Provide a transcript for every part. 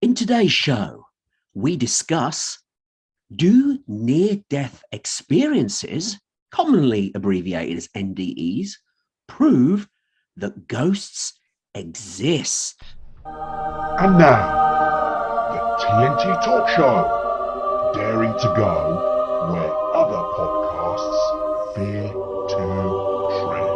In today's show, we discuss, do near-death experiences, commonly abbreviated as NDEs, prove that ghosts exist? And now, the TNT Talk Show, daring to go where other podcasts fear to tread.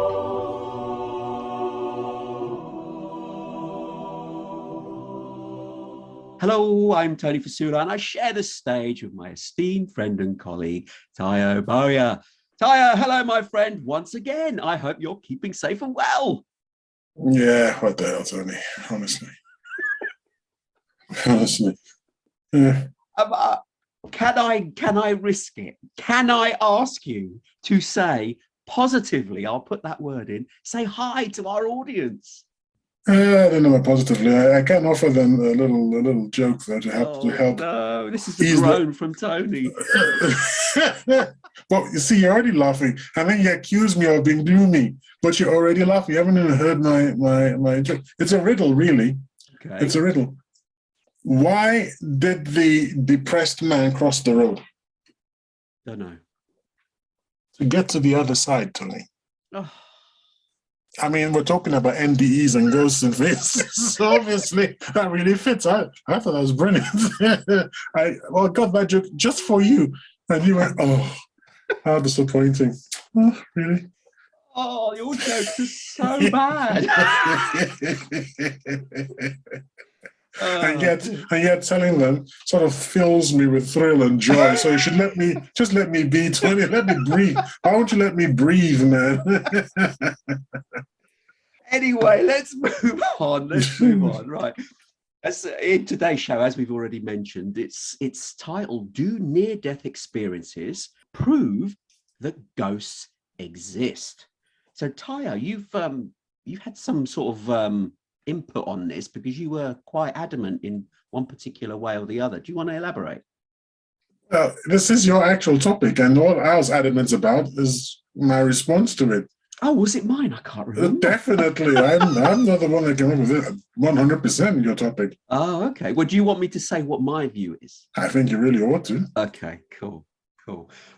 Hello, I'm Tony Fasula, and I share the stage with my esteemed friend and colleague, Tayo Boya. Tayo, hello, my friend, once again. I hope you're keeping safe and well. Yeah, what the hell, Tony? Honestly. Honestly. Yeah. Can I risk it? Can I ask you to say positively, I'll put that word in, say hi to our audience? I don't know positively. I can offer them a little joke there to help. No, this is a groan from Tony. Well, you see, you're already laughing, and then you accuse me of being gloomy, but you're already laughing. You haven't even heard my joke. It's a riddle, really. Okay. It's a riddle. Why did the depressed man cross the road? Don't know. To get to the other side, Tony. Oh. I mean, we're talking about NDEs and ghosts and things, so obviously that really fits. I thought that was brilliant. I got that joke just for you, and you went, "Oh, how disappointing!" Oh, really? Oh, your jokes are so bad. And yet telling them sort of fills me with thrill and joy. So you should let me be, Tony. Let me breathe. Why won't you let me breathe, man? Anyway, let's move on. Right. In today's show, as we've already mentioned, it's titled, Do Near-Death Experiences Prove That Ghosts Exist? So, Tayo, you've had some sort of input on this because you were quite adamant in one particular way or the other. Do you want to elaborate? Well, this is your actual topic, and all I was adamant about is my response to it. Oh, was it mine? I can't remember. Definitely. I'm not the one that came up with it. 100% your topic. Oh, okay. Well, do you want me to say what my view is? I think you really ought to. Okay, cool.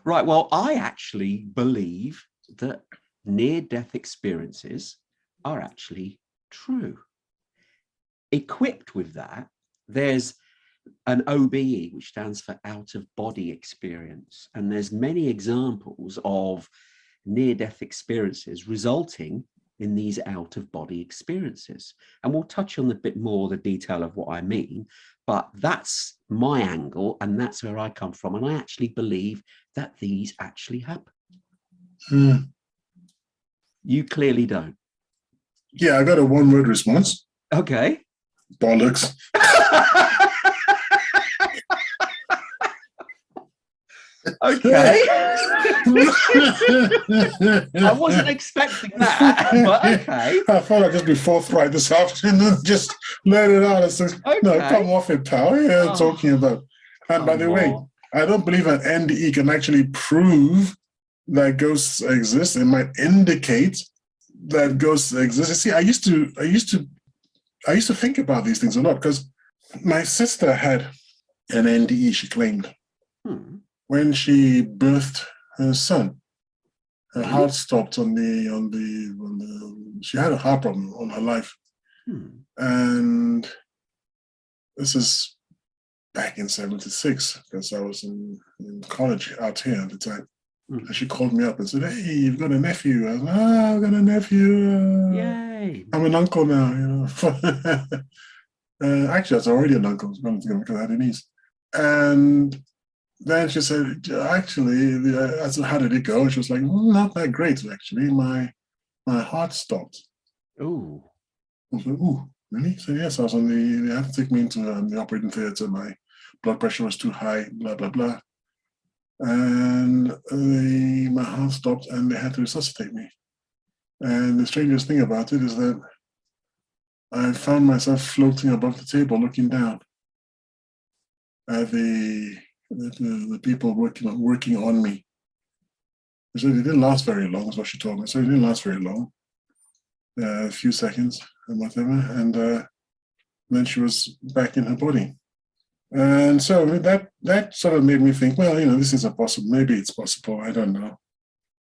Right, well, I actually believe that near-death experiences are actually true. Equipped with that, there's an OBE, which stands for out-of-body experience. And there's many examples of near-death experiences resulting in these out-of-body experiences. And we'll touch on a bit more the detail of what I mean, but that's my angle and that's where I come from. And I actually believe that these actually happen. You clearly don't. Yeah, I got a one-word response. Okay. Bollocks. Okay. I wasn't expecting that, but okay. I thought I'd just be forthright this afternoon and just let it out. Okay. No, come off it, pal. What are you talking about? And by the way, I don't believe an NDE can actually prove that ghosts exist. It might indicate that ghosts exist. You see, I used to think about these things a lot because my sister had an NDE, she claimed. When she birthed her son, her heart stopped on the she had a heart problem on her life. And this is back in 76, because I was in college out here at the time. And she called me up and said, "Hey, you've got a nephew." I was like, "Oh, I've got a nephew. Yay. I'm an uncle now, you know." Actually, I was already an uncle because I had a niece. And then she said, "Actually," I said, "How did it go?" She was like, "Not that great, actually. My heart stopped." Ooh. I was like, "Ooh, really?" So yes, I was they had to take me into the operating theater. My blood pressure was too high, blah, blah, blah. And my heart stopped and they had to resuscitate me. And the strangest thing about it is that I found myself floating above the table, looking down at the people working on me. So it didn't last very long, is what she told me. So it didn't last very long, a few seconds and whatever. And then she was back in her body. And so that sort of made me think, well, this is possible. Maybe it's possible. I don't know.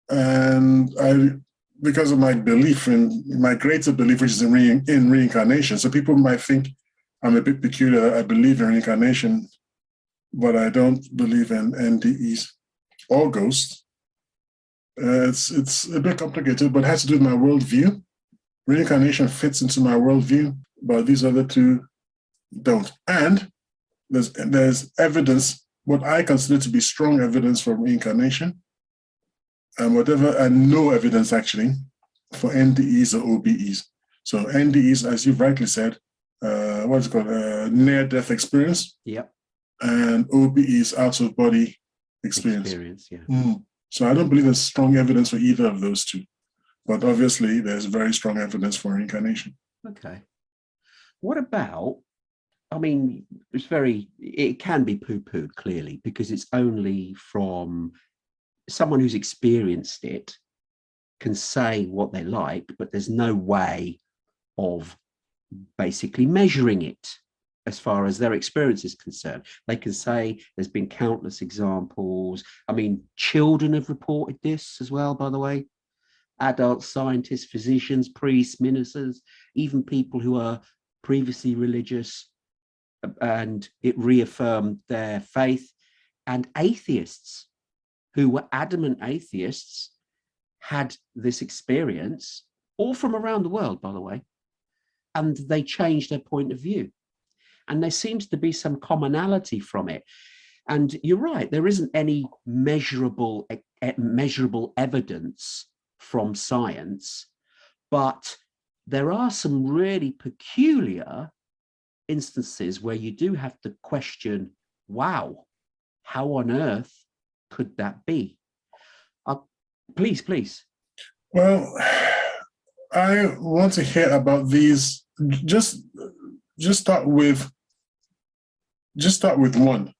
And because of my belief my greater belief, which is in reincarnation. So people might think I'm a bit peculiar. I believe in reincarnation, but I don't believe in NDEs or ghosts. It's a bit complicated, but it has to do with my worldview. Reincarnation fits into my worldview, but these other two don't. And there's evidence, what I consider to be strong evidence for reincarnation, and no evidence actually for NDEs or OBEs. So NDEs, as you've rightly said, what's it called? Near-death experience. Yep. And OBEs, out-of-body experience. Yeah. So I don't believe there's strong evidence for either of those two. But obviously, there's very strong evidence for reincarnation. Okay. What about, it can be poo-pooed clearly, because it's only from someone who's experienced it can say what they like, but there's no way of basically measuring it as far as their experience is concerned. They can say there's been countless examples. Children have reported this as well, by the way. Adults, scientists, physicians, priests, ministers, even people who are previously religious, and it reaffirmed their faith, and atheists who were adamant atheists had this experience, all from around the world, by the way, and they changed their point of view. And there seems to be some commonality from it. And you're right, there isn't any measurable evidence from science, but there are some really peculiar instances where you do have to question, wow, how on earth could that be? Please. Well, I want to hear about these. Just start with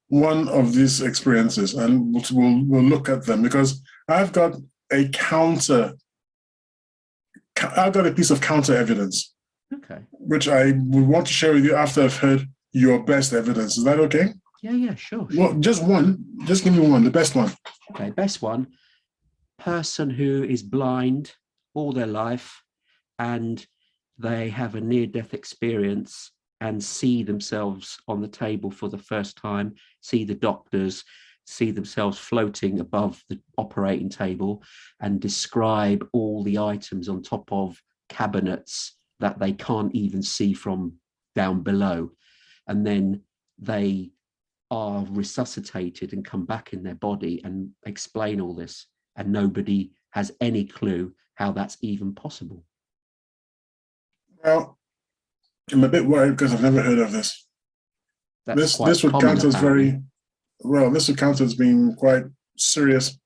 one of these experiences, and we'll look at them, because I've got a piece of counter evidence. Okay. Which I would want to share with you after I've heard your best evidence. Is that okay? Yeah, sure. Well, just one. Just give me one, the best one. Okay, best one. Person who is blind all their life, and they have a near-death experience and see themselves on the table for the first time, see the doctors, see themselves floating above the operating table, and describe all the items on top of cabinets that they can't even see from down below. And then they are resuscitated and come back in their body and explain all this, and nobody has any clue how that's even possible. Well, I'm a bit worried because I've never heard of this. This would count as this would count as being quite serious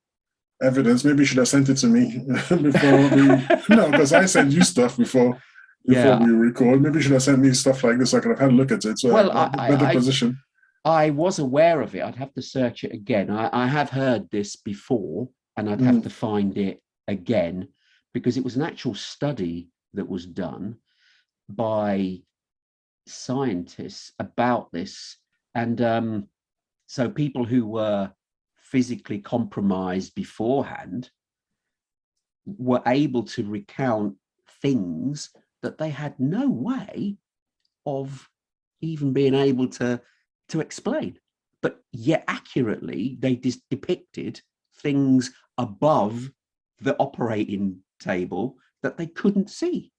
evidence. Maybe you should have sent it to me no, because I send you stuff before we record. Maybe you should have sent me stuff like this. I could have had a look at it. So I'm in a better position. I was aware of it. I'd have to search it again. I have heard this before, and I'd have to find it again, because it was an actual study that was done by scientists about this. And so people who were physically compromised beforehand were able to recount things that they had no way of even being able to explain, but yet accurately they depicted things above the operating table that they couldn't see.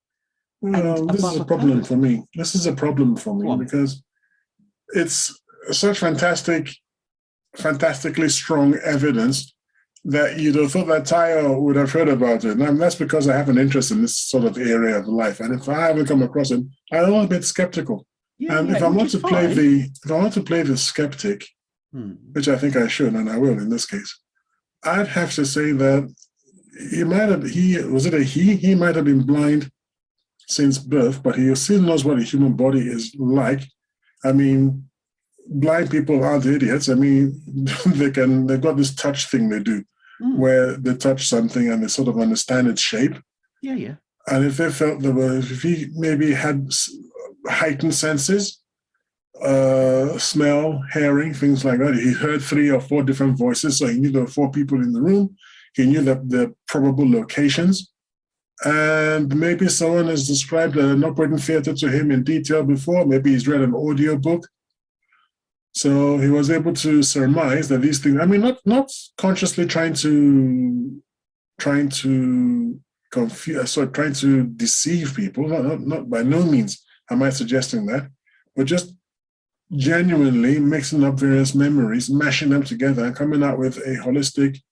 Well, this is a problem for me. This is a problem for me because it's such fantastically strong evidence that you'd have thought that Tayo would have heard about it. And that's because I have an interest in this sort of area of life. And if I haven't come across it, I'm a bit skeptical. And if I want to play the skeptic, which I think I should, and I will in this case, I'd have to say that he might have been blind since birth, but he still knows what a human body is like. I mean, blind people aren't idiots. I mean, they've got this touch thing they do, where they touch something and they sort of understand its shape. Yeah. And if they felt if he maybe had heightened senses, smell, hearing, things like that. He heard 3 or 4 different voices, so he knew there were 4 people in the room. He knew the probable locations. And maybe someone has described an operating theater to him in detail before. Maybe he's read an audio book. So he was able to surmise that these things, I mean, not consciously trying to confuse, trying to deceive people, not by no means am I suggesting that, but just genuinely mixing up various memories, mashing them together and coming out with a holistic,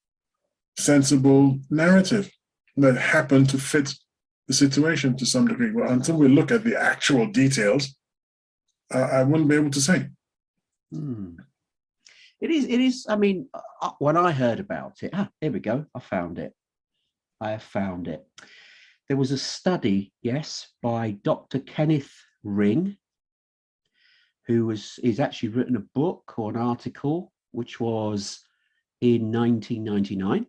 sensible narrative that happened to fit the situation to some degree. Well, until we look at the actual details, I wouldn't be able to say. It is, I mean, when I heard about it, here we go, I have found it. There was a study, yes, by Dr. Kenneth Ring, he's actually written a book or an article, which was in 1999.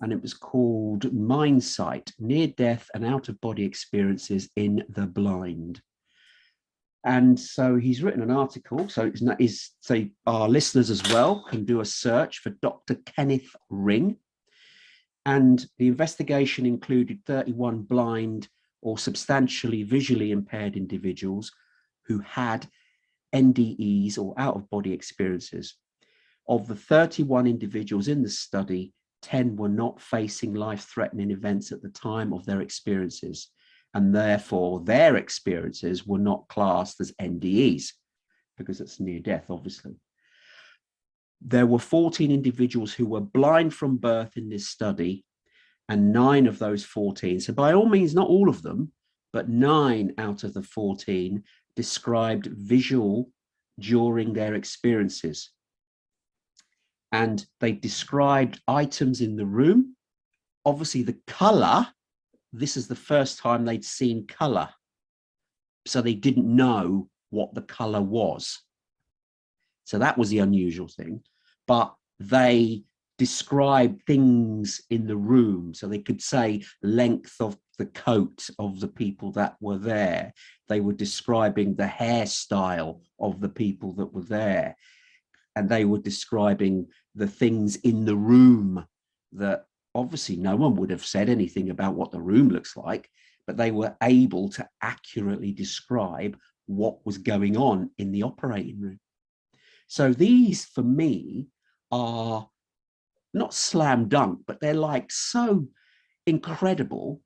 And it was called Mind Sight, Near-Death and Out-of-Body Experiences in the Blind. And so he's written an article, so our listeners as well can do a search for Dr. Kenneth Ring. And the investigation included 31 blind or substantially visually impaired individuals who had NDEs or out-of-body experiences. Of the 31 individuals in the study, 10 were not facing life-threatening events at the time of their experiences, and therefore their experiences were not classed as NDEs, because it's near death, obviously. There were 14 individuals who were blind from birth in this study, and 9 of those 14, so by all means, not all of them, but 9 out of the 14 described visual during their experiences. And they described items in the room. Obviously, the color, this is the first time they'd seen color. So they didn't know what the color was. So that was the unusual thing. But they described things in the room. So they could say length of the coat of the people that were there. They were describing the hairstyle of the people that were there. And they were describing the things in the room that obviously no one would have said anything about what the room looks like, but they were able to accurately describe what was going on in the operating room. So these, for me, are not slam dunk, but they're like so incredible.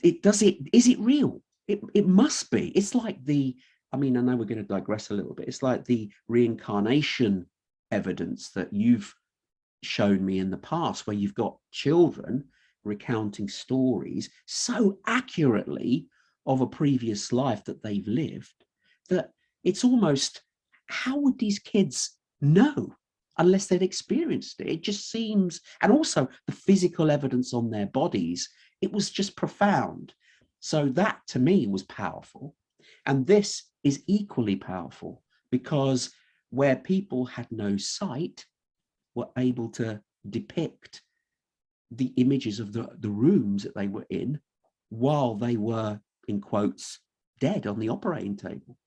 Is it real? It must be. It's like I know we're going to digress a little bit. It's like the reincarnation evidence that you've shown me in the past, where you've got children recounting stories so accurately of a previous life that they've lived that it's almost, how would these kids know unless they'd experienced it? It just seems, and also the physical evidence on their bodies, it was just profound. So that to me was powerful. And this is equally powerful, because where people had no sight were able to depict the images of the rooms that they were in while they were, in quotes, dead on the operating table.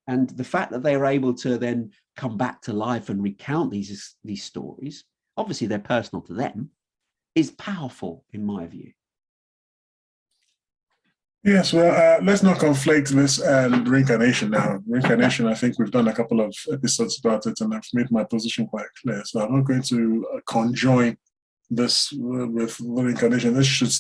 And the fact that they were able to then come back to life and recount these stories, obviously they're personal to them, is powerful in my view. Yes, well, let's not conflate this and reincarnation now. Reincarnation, I think we've done a couple of episodes about it, and I've made my position quite clear. So I'm not going to conjoin this with reincarnation. This should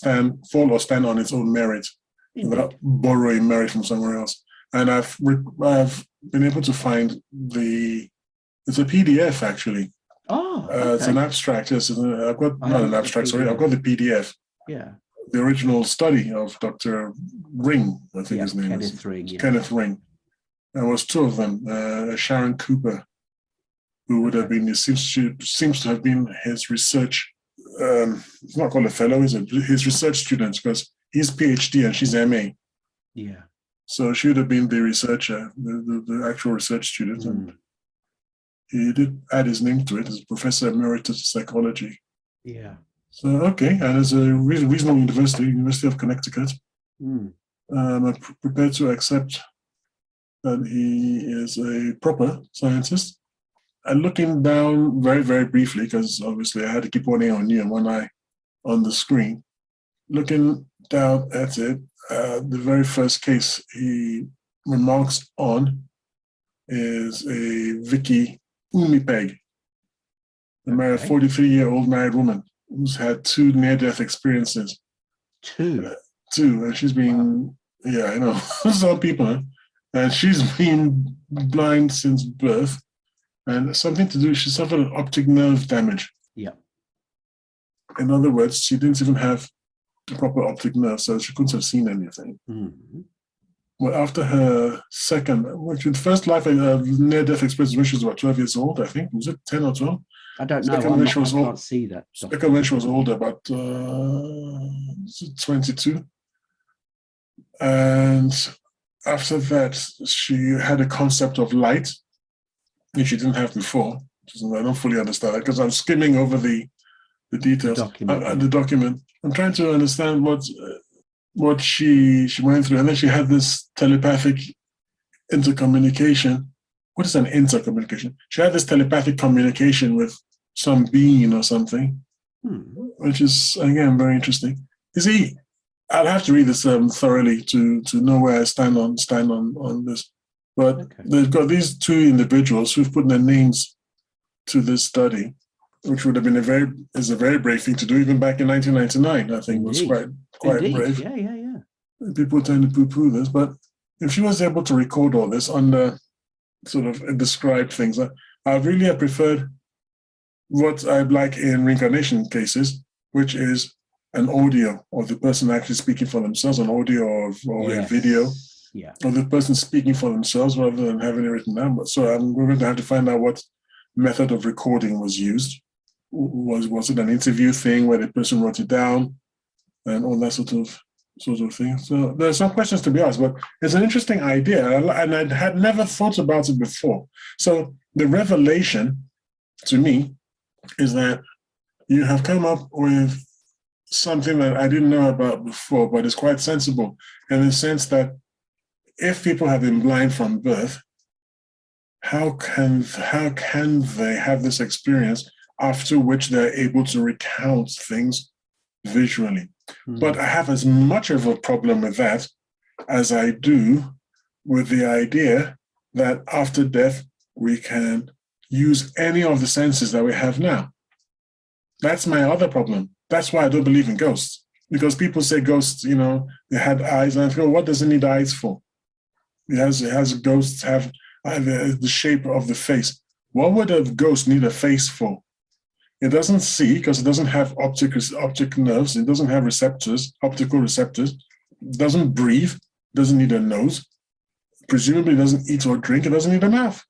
fall or stand on its own merit, without borrowing merit from somewhere else. And I've been able to find it's a PDF actually. Oh, okay. It's an abstract. Yes, I've got not an abstract. Sorry, I've got the PDF. Yeah. The original study of Dr. Ring, I think his name is. Ring, yeah. Kenneth Ring. There was 2 of them. Sharon Cooper, who would have been, seems to have been his research. It's not called a fellow, is it? His research student, because he's PhD and she's MA. Yeah. So she would have been the researcher, the actual research student. And he did add his name to it as Professor Emeritus of Psychology. Yeah. So, okay, and as a reasonable university, University of Connecticut, I'm prepared to accept that he is a proper scientist. And looking down very, very briefly, because obviously I had to keep one eye on you and one eye on the screen, looking down at it, the very first case he remarks on is a Vicky Umipeg, a married 43-year-old married woman who's had 2 near-death experiences. 2? 2, and she's been, yeah, I know, some people, huh? And she's been blind since birth, and something to do, she suffered an optic nerve damage. Yeah. In other words, she didn't even have a proper optic nerve, so she couldn't have seen anything. Mm-hmm. Well, after her second, which the first life near-death experience when she was about 12 years old, I think. Was it 10 or 12? I don't know. I can't see that. Second when she was older, about 22. And after that, she had a concept of light, which she didn't have before. I don't fully understand that because I'm skimming over the details, the document. I'm trying to understand what she went through. And then she had this telepathic intercommunication. What is an intercommunication? She had this telepathic communication with some being or something, which is, again, very interesting. You see, I'll have to read this thoroughly to know where I stand on this. But they've got these 2 individuals who've put their names to this study, which would have been a very brave thing to do, even back in 1999. I think was quite brave. Yeah. People tend to poo-poo this, but if she was able to record all this under sort of described things, I really have preferred what I like in reincarnation cases, which is an audio of the person actually speaking for themselves, an audio or a video of the person speaking for themselves rather than having it written down. So I'm going to have to find out what method of recording was used. Was it an interview thing where the person wrote it down and all that sort of thing? So there's some questions to be asked, but it's an interesting idea, and I had never thought about it before. So the revelation to me is that you have come up with something that I didn't know about before, but it's quite sensible in the sense that if people have been blind from birth, how can they have this experience after which they're able to recount things visually? But I have as much of a problem with that as I do with the idea that after death, we can use any of the senses that we have now. That's my other problem. That's why I don't believe in ghosts. Because people say ghosts, they had eyes, and I think, what does it need eyes for? Ghosts have the shape of the face. What would a ghost need a face for? It doesn't see because it doesn't have optic nerves. It doesn't have optical receptors. It doesn't breathe. It doesn't need a nose. Presumably it doesn't eat or drink. It doesn't need a mouth.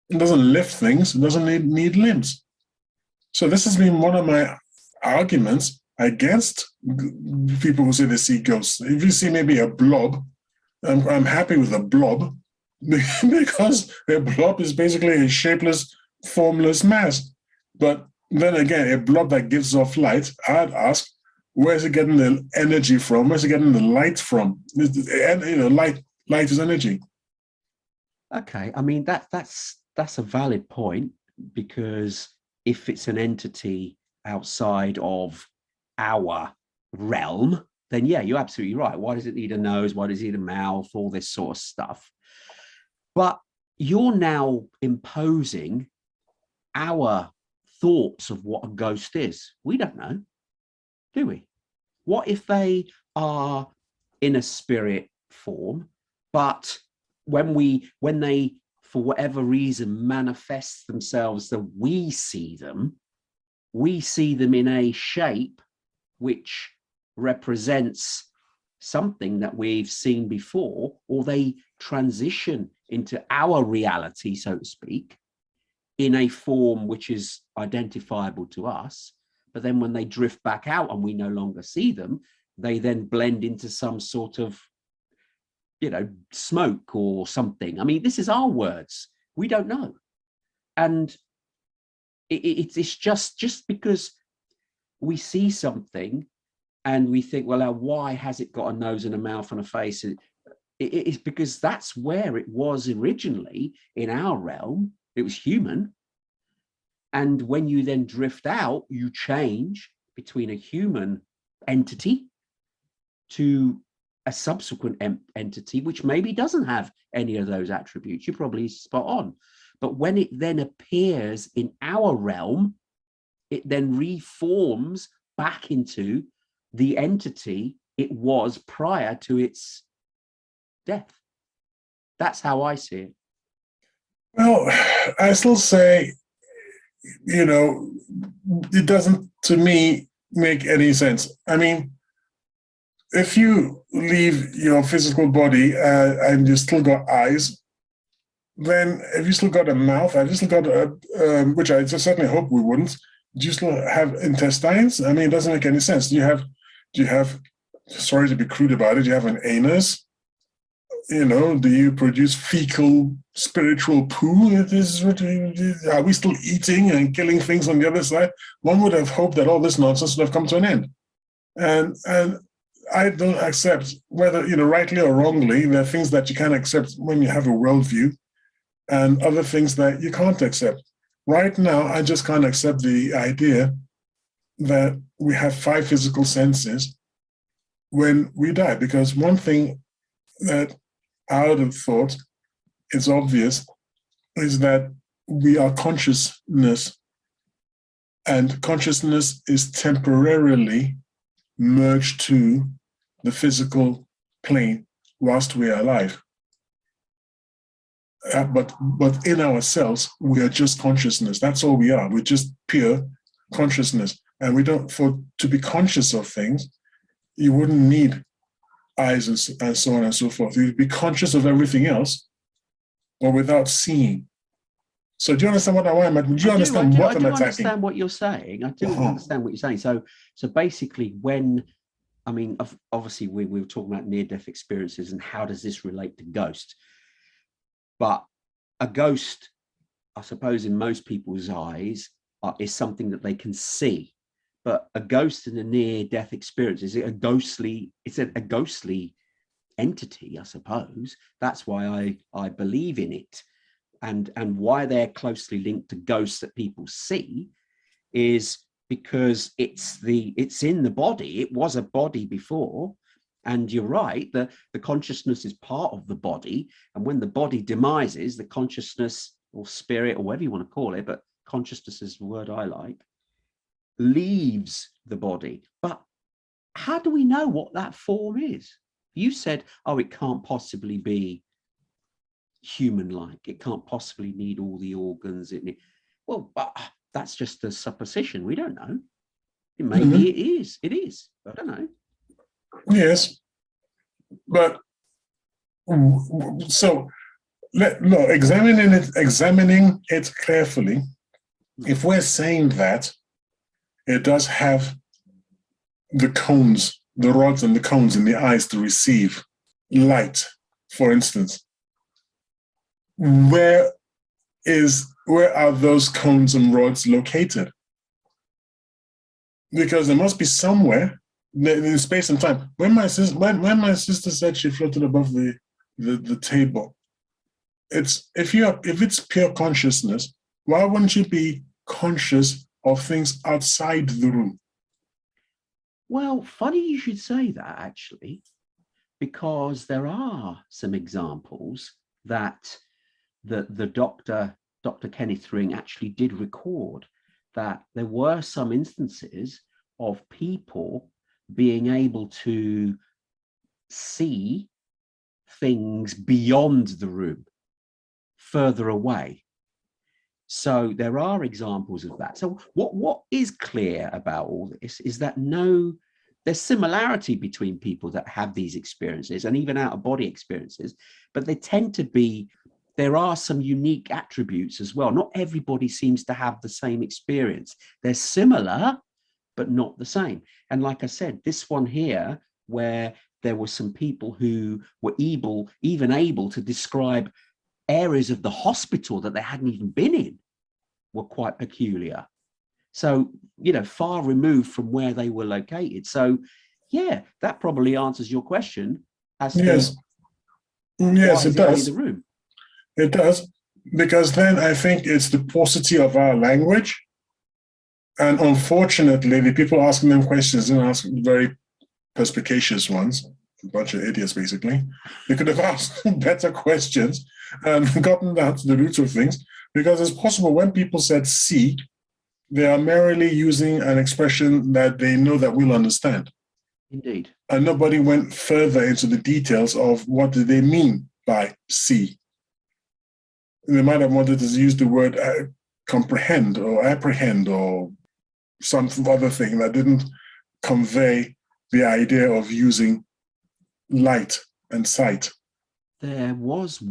It doesn't lift things. It doesn't need limbs. So this has been one of my arguments against people who say they see ghosts. If you see maybe a blob, I'm happy with a blob because a blob is basically a shapeless, formless mass. But then again, a blob that gives off light, I'd ask, where's it getting the energy from? Where's it getting the light from? Light is energy. Okay, I mean that's a valid point, because if it's an entity outside of our realm, then yeah, you're absolutely right. Why does it need a nose? Why does it need a mouth? All this sort of stuff. But you're now imposing our thoughts of what a ghost is. We don't know, do we? What if they are in a spirit form, but when they for whatever reason manifest themselves that we see them in a shape which represents something that we've seen before, or they transition into our reality, so to speak, in a form which is identifiable to us, but then when they drift back out and we no longer see them, they then blend into some sort of, smoke or something. I mean, this is our words. We don't know. And it's just because we see something and we think, well, why has it got a nose and a mouth and a face? It's because that's where it was originally in our realm. It was human. And when you then drift out, you change between a human entity to a subsequent entity, which maybe doesn't have any of those attributes. You're probably spot on. But when it then appears in our realm, it then reforms back into the entity it was prior to its death. That's how I see it. Well, I still say, it doesn't, to me, make any sense. I mean, if you leave your physical body and you still got eyes, then have you still got a mouth? Have you still got which I certainly hope we wouldn't. Do you still have intestines? I mean, it doesn't make any sense. Do you have, sorry to be crude about it, do you have an anus? Do you produce fecal spiritual poo? Are we still eating and killing things on the other side? One would have hoped that all this nonsense would have come to an end. And I don't accept, whether, rightly or wrongly, there are things that you can accept when you have a worldview and other things that you can't accept. Right now, I just can't accept the idea that we have 5 physical senses when we die, because one thing that I would have thought is obvious is that we are consciousness, and consciousness is temporarily merged to the physical plane whilst we are alive. But in ourselves, we are just consciousness. That's all we are. We're just pure consciousness. And we don't, to be conscious of things, you wouldn't need eyes and so on and so forth. You'd be conscious of everything else, but without seeing. So do you understand what I mean? Do you understand what I'm attacking? I do understand what you're saying. I do understand what you're saying. So basically obviously we were talking about near-death experiences and how does this relate to ghosts? But a ghost, I suppose in most people's eyes, is something that they can see. But a ghost in a near-death experience, is it a ghostly entity, I suppose. That's why I believe in it. And why they're closely linked to ghosts that people see is because it's in the body. It was a body before. And you're right, the consciousness is part of the body. And when the body demises, the consciousness or spirit or whatever you want to call it, but consciousness is the word I like, leaves the body. But how do we know what that form is? You said, it can't possibly be human-like. It can't possibly need all the organs. That's just a supposition. We don't know. Maybe it is. It is. I don't know. Yes, but so examining it carefully. If we're saying that it does have the cones, the rods and the cones in the eyes to receive light, for instance, where are those cones and rods located? Because there must be somewhere in space and time. When my sister said she floated above the table, if it's pure consciousness, why wouldn't you be conscious of things outside the room? Well, funny you should say that, actually, because there are some examples that the Dr. Kenneth Ring actually did record, that there were some instances of people being able to see things beyond the room, further away. So there are examples of that. So what is clear about all this is that there's similarity between people that have these experiences and even out-of-body experiences, but there are some unique attributes as well. Not everybody seems to have the same experience. They're similar, but not the same. And like I said, this one here, where there were some people who were even able to describe areas of the hospital that they hadn't even been in, were quite peculiar. So, far removed from where they were located. So, yeah, that probably answers your question as to Yes, Why it is it only does. the room? It does. Because then I think it's the paucity of our language. And unfortunately, the people asking them questions didn't ask very perspicacious ones, a bunch of idiots, basically. They could have asked better questions and gotten down to the roots of things. Because it's possible when people said see, they are merely using an expression that they know that we'll understand. Indeed. And nobody went further into the details of what do they mean by see. They might have wanted to use the word comprehend or apprehend or some other thing that didn't convey the idea of using light and sight. There was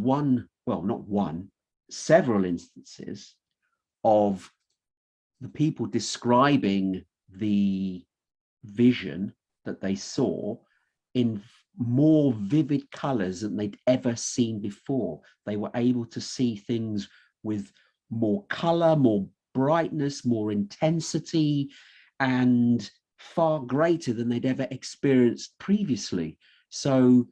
several instances of the people describing the vision that they saw in more vivid colors than they'd ever seen before. They were able to see things with more color, more brightness, more intensity, and far greater than they'd ever experienced previously. So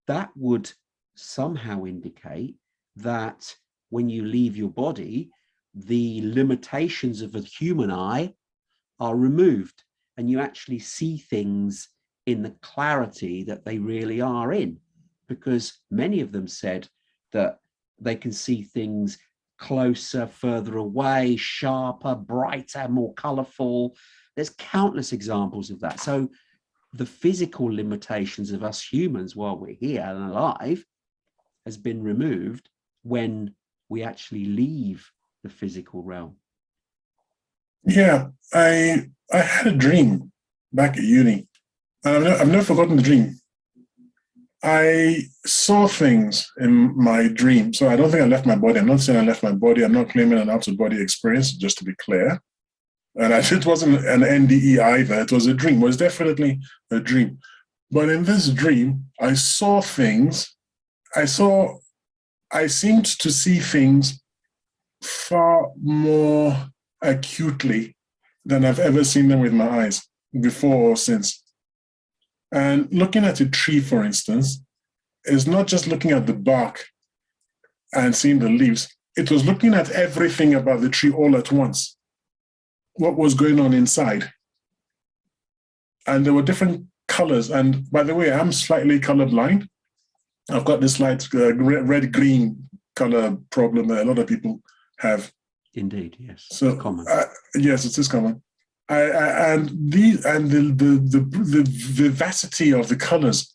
that would somehow indicate that when you leave your body, the limitations of a human eye are removed and you actually see things in the clarity that they really are in, because many of them said that they can see things closer, further away, sharper, brighter, more colorful. There's countless examples of that. So the physical limitations of us humans while we're here and alive has been removed when we actually leave the physical realm. Yeah, I had a dream back at uni, and I've never forgotten the dream. I saw things in my dream. So I don't think I left my body. I'm not saying I left my body. I'm not claiming an out-of-body experience, just to be clear. And it wasn't an NDE either. It was a dream. It was definitely a dream. But in this dream, I saw things. I seemed to see things far more acutely than I've ever seen them with my eyes before or since. And looking at a tree, for instance, is not just looking at the bark and seeing the leaves. It was looking at everything about the tree all at once. What was going on inside. And there were different colors. And by the way, I'm slightly colorblind. I've got this slight red-green color problem that a lot of people have. Indeed, yes. So it's common. Yes, it is common. And the vivacity of the colors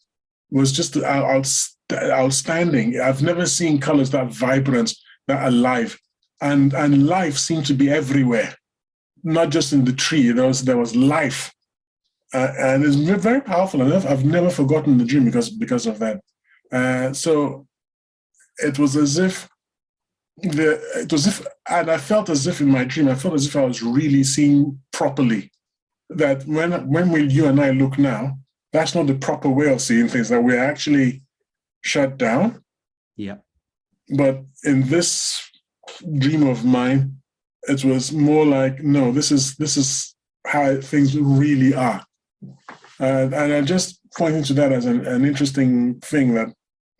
was just outstanding. I've never seen colors that vibrant, that alive, and life seemed to be everywhere, not just in the tree. There was life, and it's very powerful. And I've never forgotten the dream because of that. So it was as if. And I felt as if in my dream, I felt as if I was really seeing properly. That when you and I look now, that's not the proper way of seeing things. That we're actually shut down. Yeah. But in this dream of mine, it was more like, no, this is how things really are. And I'm just pointing to that as an interesting thing that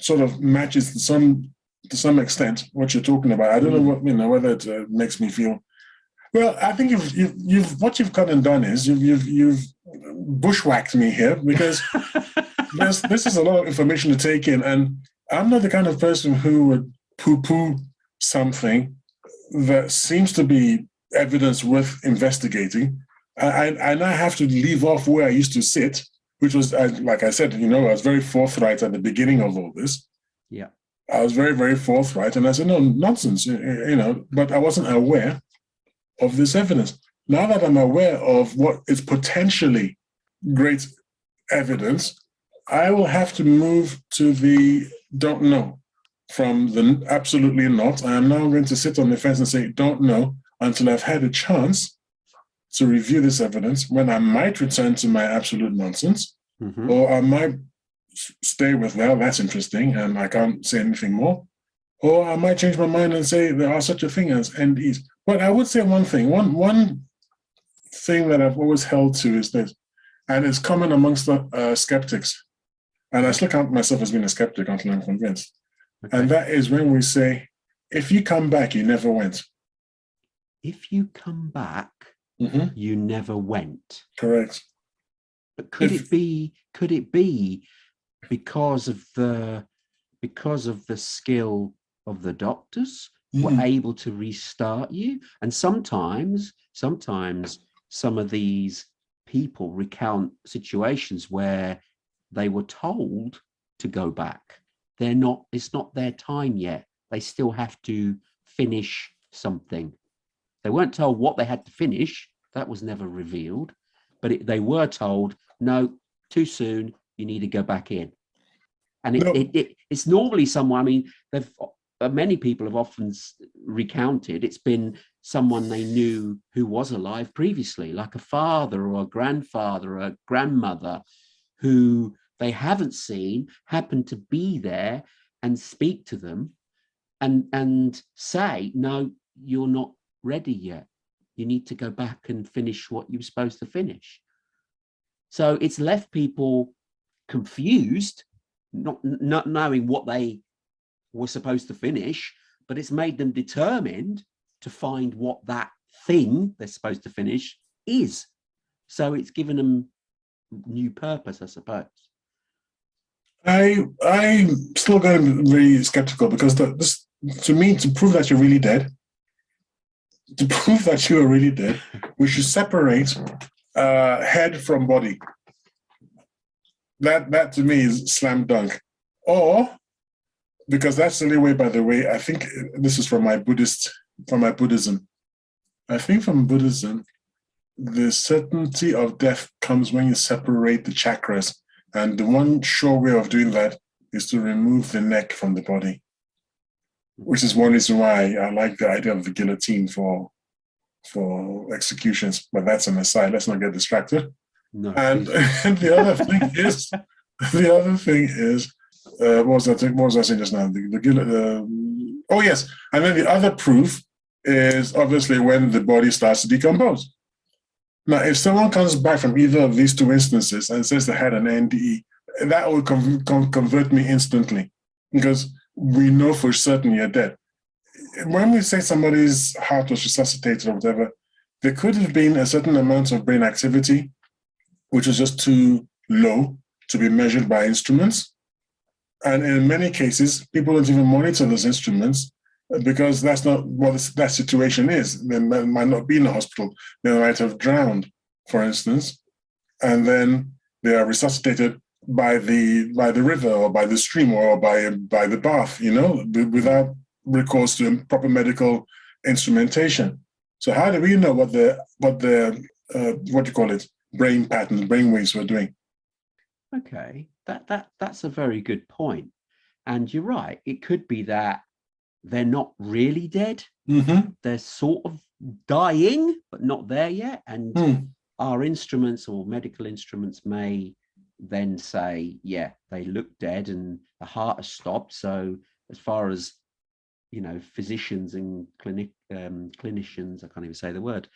sort of matches to some extent what you're talking about. I don't know whether it makes me feel. Well, I think what you've come and done is you've bushwhacked me here, because this is a lot of information to take in, and I'm not the kind of person who would poo-poo something that seems to be evidence worth investigating. And I have to leave off where I used to sit, which was, like I said, I was very forthright at the beginning of all this. Yeah. I was very, very forthright, and I said, no, nonsense, but I wasn't aware of this evidence. Now that I'm aware of what is potentially great evidence, I will have to move to the don't know from the absolutely not. I am now going to sit on the fence and say, don't know, until I've had a chance to review this evidence, when I might return to my absolute nonsense, or I might stay with, well, that's interesting, and I can't say anything more. Or I might change my mind and say there are such a thing as NDEs. But I would say one thing. One thing that I've always held to is this, and it's common amongst the skeptics, and I still count myself as being a skeptic until I'm convinced, Okay. And that is when we say, if you come back, you never went. If you come back, you never went. Correct. But could it be because of the skill of the doctors were able to restart you? And sometimes some of these people recount situations where they were told to go back. It's not their time yet. They still have to finish something. They weren't told what they had to finish. That was never revealed. But they were told, no, too soon, you need to go back in. And it's normally someone, I mean, many people have often recounted it's been someone they knew who was alive previously, like a father or a grandfather or a grandmother who they haven't seen, happen to be there and speak to them and say, no, you're not ready yet. You need to go back and finish what you were supposed to finish. So it's left people confused, not knowing what they were supposed to finish, but it's made them determined to find what that thing they're supposed to finish is. So it's given them new purpose, I suppose. I'm still going to be very skeptical because this, to me, to prove that you're really dead, we should separate head from body. That to me is slam dunk. Or, because that's the only way, by the way, I think this is from my Buddhism. I think from Buddhism, the certainty of death comes when you separate the chakras. And the one sure way of doing that is to remove the neck from the body, which is one reason why I like the idea of the guillotine for executions. But that's an aside. Let's not get distracted. No, and the other thing is, what was I saying just now? Oh yes, and then the other proof is obviously when the body starts to decompose. Now, if someone comes back from either of these two instances and says they had an NDE, that will convert me instantly, because we know for certain you're dead. When we say somebody's heart was resuscitated or whatever, there could have been a certain amount of brain activity which was just too low to be measured by instruments. And in many cases, people don't even monitor those instruments because that's not what that situation is. They might not be in the hospital. They might have drowned, for instance, and then they are resuscitated by the river or by the stream or by the bath, without recourse to proper medical instrumentation. So how do we know what the brain patterns, brain waves were doing? Okay, that's a very good point. And you're right, it could be that they're not really dead. They're sort of dying, but not there yet. And our instruments or medical instruments may then say, yeah, they look dead and the heart has stopped. So as far as, physicians and clinicians, I can't even say the word,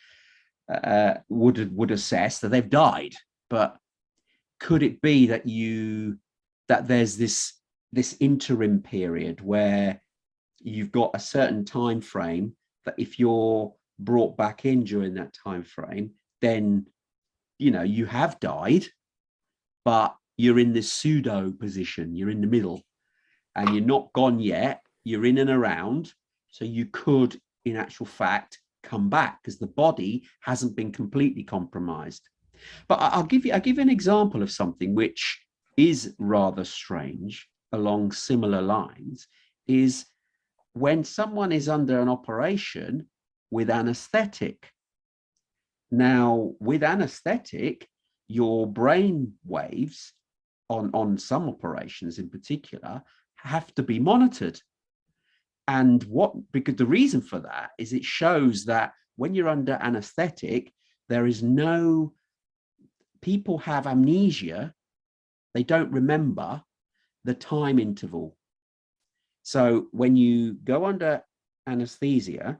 would assess that they've died. But could it be that there's this interim period where you've got a certain time frame that if you're brought back in during that time frame, then you have died, but you're in this pseudo position, you're in the middle, and you're not gone yet, you're in and around, so you could, in actual fact, come back because the body hasn't been completely compromised. But I'll give you an example of something which is rather strange along similar lines, is when someone is under an operation with anesthetic. Now, with anesthetic, your brain waves on some operations in particular have to be monitored. And because the reason for that is it shows that when you're under anesthetic, people have amnesia. They don't remember the time interval. So when you go under anesthesia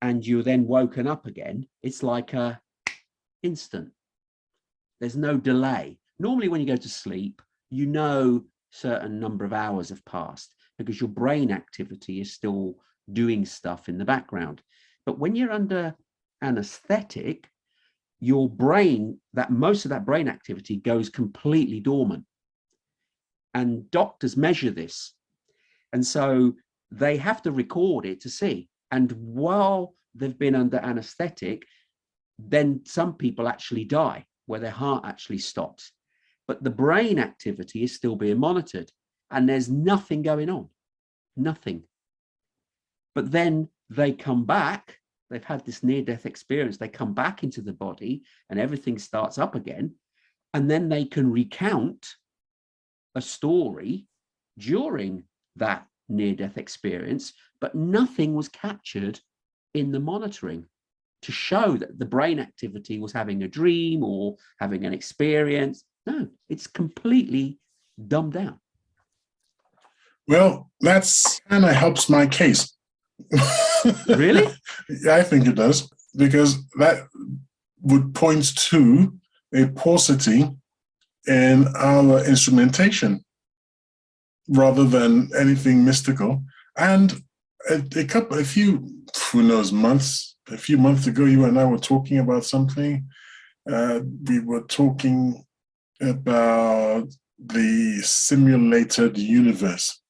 and you're then woken up again, it's like a instant. There's no delay. Normally when you go to sleep, certain number of hours have passed. because your brain activity is still doing stuff in the background. But when you're under anesthetic, your brain, that most of that brain activity goes completely dormant. And doctors measure this. And so they have to record it to see. And while they've been under anesthetic, then some people actually die where their heart actually stops. But the brain activity is still being monitored and there's nothing going on, nothing. But then they come back, they've had this near-death experience, they come back into the body and everything starts up again. And then they can recount a story during that near-death experience, but nothing was captured in the monitoring to show that the brain activity was having a dream or having an experience. No, it's completely dumbed down. Well, that's kind of helps my case. Really? Yeah, I think it does, because that would point to a paucity in our instrumentation rather than anything mystical. And a few months ago, you and I were talking about something. We were talking about the simulated universe.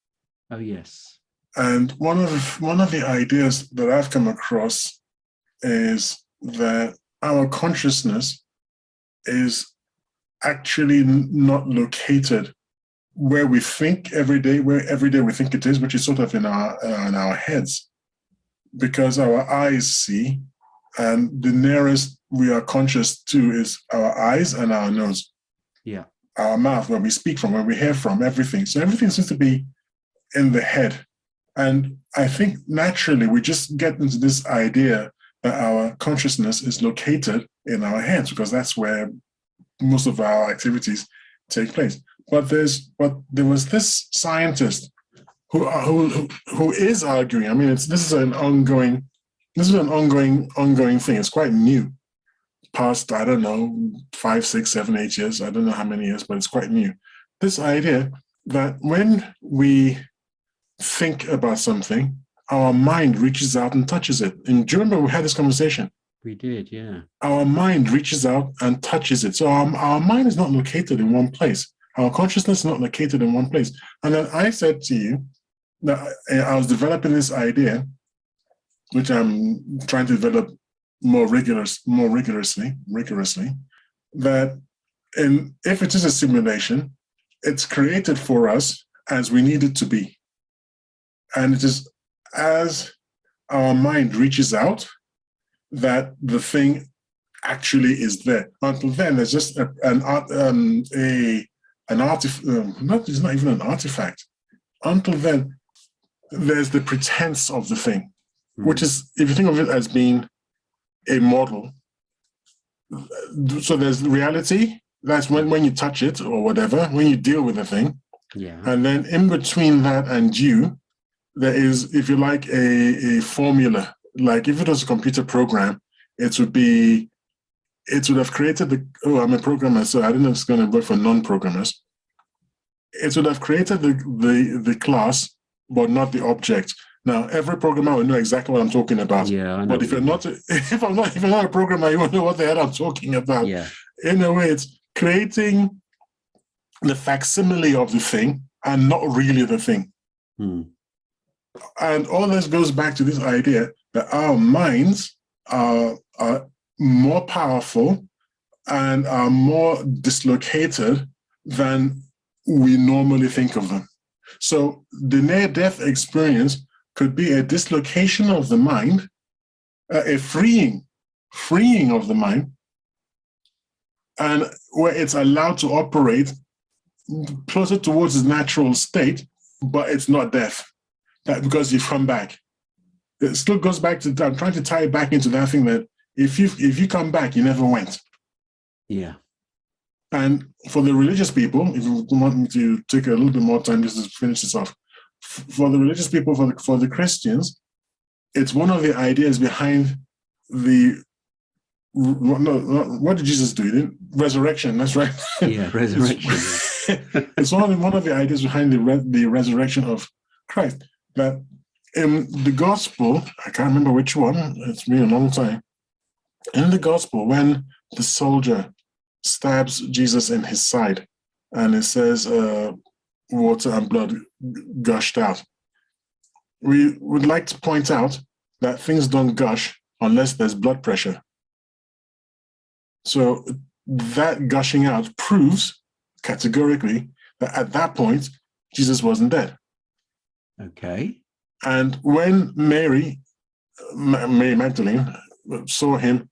Oh, yes. And one of the ideas that I've come across is that our consciousness is actually not located where we think every day we think it is, which is sort of in our heads, because our eyes see, and the nearest we are conscious to is our eyes and our nose. Yeah. Our mouth, where we speak from, where we hear from, everything. So everything seems to be in the head. And I think naturally we just get into this idea that our consciousness is located in our heads, because that's where most of our activities take place. But there was this scientist who is arguing. I mean, this is an ongoing thing. It's quite new. Past, I don't know, 5, 6, 7, 8 years. I don't know how many years, but it's quite new. This idea that when we think about something, our mind reaches out and touches it. And do you remember we had this conversation? We did, yeah. Our mind reaches out and touches it. So our mind is not located in one place. Our consciousness is not located in one place. And then I said to you that I was developing this idea, which I'm trying to develop more rigorously, that if it is a simulation, it's created for us as we need it to be. And it is as our mind reaches out that the thing actually is there. Until then, there's just it's not even an artifact. Until then, there's the pretense of the thing, which is, if you think of it as being a model. So there's reality. That's when you touch it or whatever, when you deal with the thing. Yeah. And then in between that and you, there is, if you like, a formula. Like if it was a computer program, it would have created I'm a programmer, so I don't know if it's going to work for non-programmers. It would have created the class, but not the object. Now, every programmer will know exactly what I'm talking about. Yeah, I know. But if you're not a programmer, you won't know what the hell I'm talking about. Yeah. In a way, it's creating the facsimile of the thing and not really the thing. And all this goes back to this idea that our minds are more powerful and are more dislocated than we normally think of them. So the near-death experience could be a dislocation of the mind, a freeing of the mind, and where it's allowed to operate closer towards its natural state, but it's not death. That because you've come back. It still goes back to, I'm trying to tie it back into that thing that if you come back, you never went. Yeah. And for the religious people, if you want me to take a little bit more time just to finish this off, for the religious people, for the Christians, it's one of the ideas behind what did Jesus do? He didn't, resurrection, that's right. Yeah, resurrection. It's one of the ideas behind the resurrection of Christ, that in the gospel, I can't remember which one, it's been a long time. In the gospel, when the soldier stabs Jesus in his side and it says water and blood gushed out, we would like to point out that things don't gush unless there's blood pressure. So that gushing out proves categorically that at that point, Jesus wasn't dead. Okay. And when Mary Magdalene saw him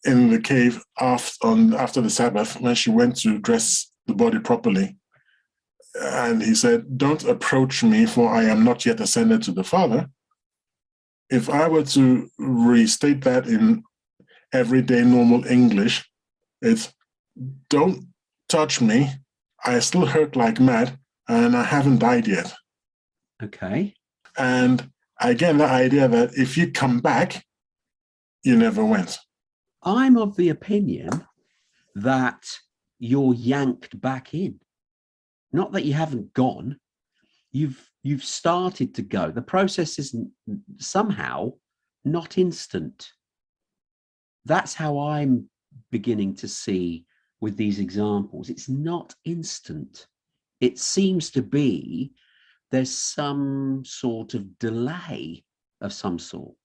in the cave after the Sabbath, when she went to dress the body properly, and he said, "Don't approach me, for I am not yet ascended to the Father." If I were to restate that in everyday normal English, it's, "Don't touch me. I still hurt like mad, and I haven't died yet." Okay. And again, the idea that if you come back, you never went. I'm of the opinion that you're yanked back in. Not that you haven't gone. You've started to go. The process isn't somehow not instant. That's how I'm beginning to see with these examples. It's not instant. It seems to be there's some sort of delay of some sort,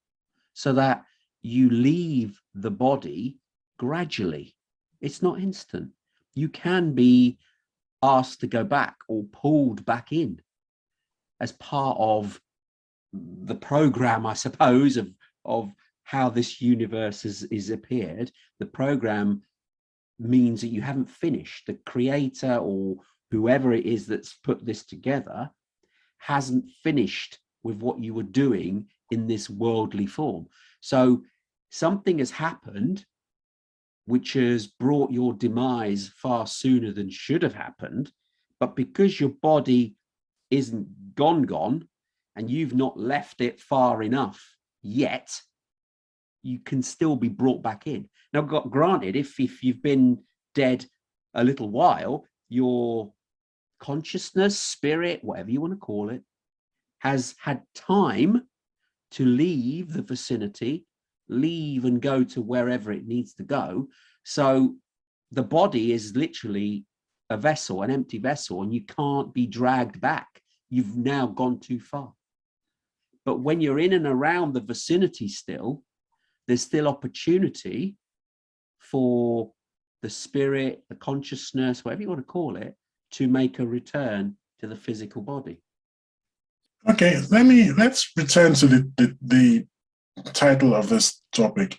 so that you leave the body gradually. It's not instant. You can be asked to go back or pulled back in as part of the program, I suppose, of how this universe is appeared. The program means that you haven't finished. The creator or whoever it is that's put this together hasn't finished with what you were doing in this worldly form. So something has happened which has brought your demise far sooner than should have happened. But because your body isn't gone, and you've not left it far enough yet, you can still be brought back in. Now, granted, if you've been dead a little while, your consciousness, spirit, whatever you want to call it, has had time to leave the vicinity, leave and go to wherever it needs to go. So the body is literally a vessel, an empty vessel, and you can't be dragged back. You've now gone too far. But when you're in and around the vicinity still, there's still opportunity for the spirit, the consciousness, whatever you want to call it, to make a return to the physical body. Okay, let's return to the title of this topic,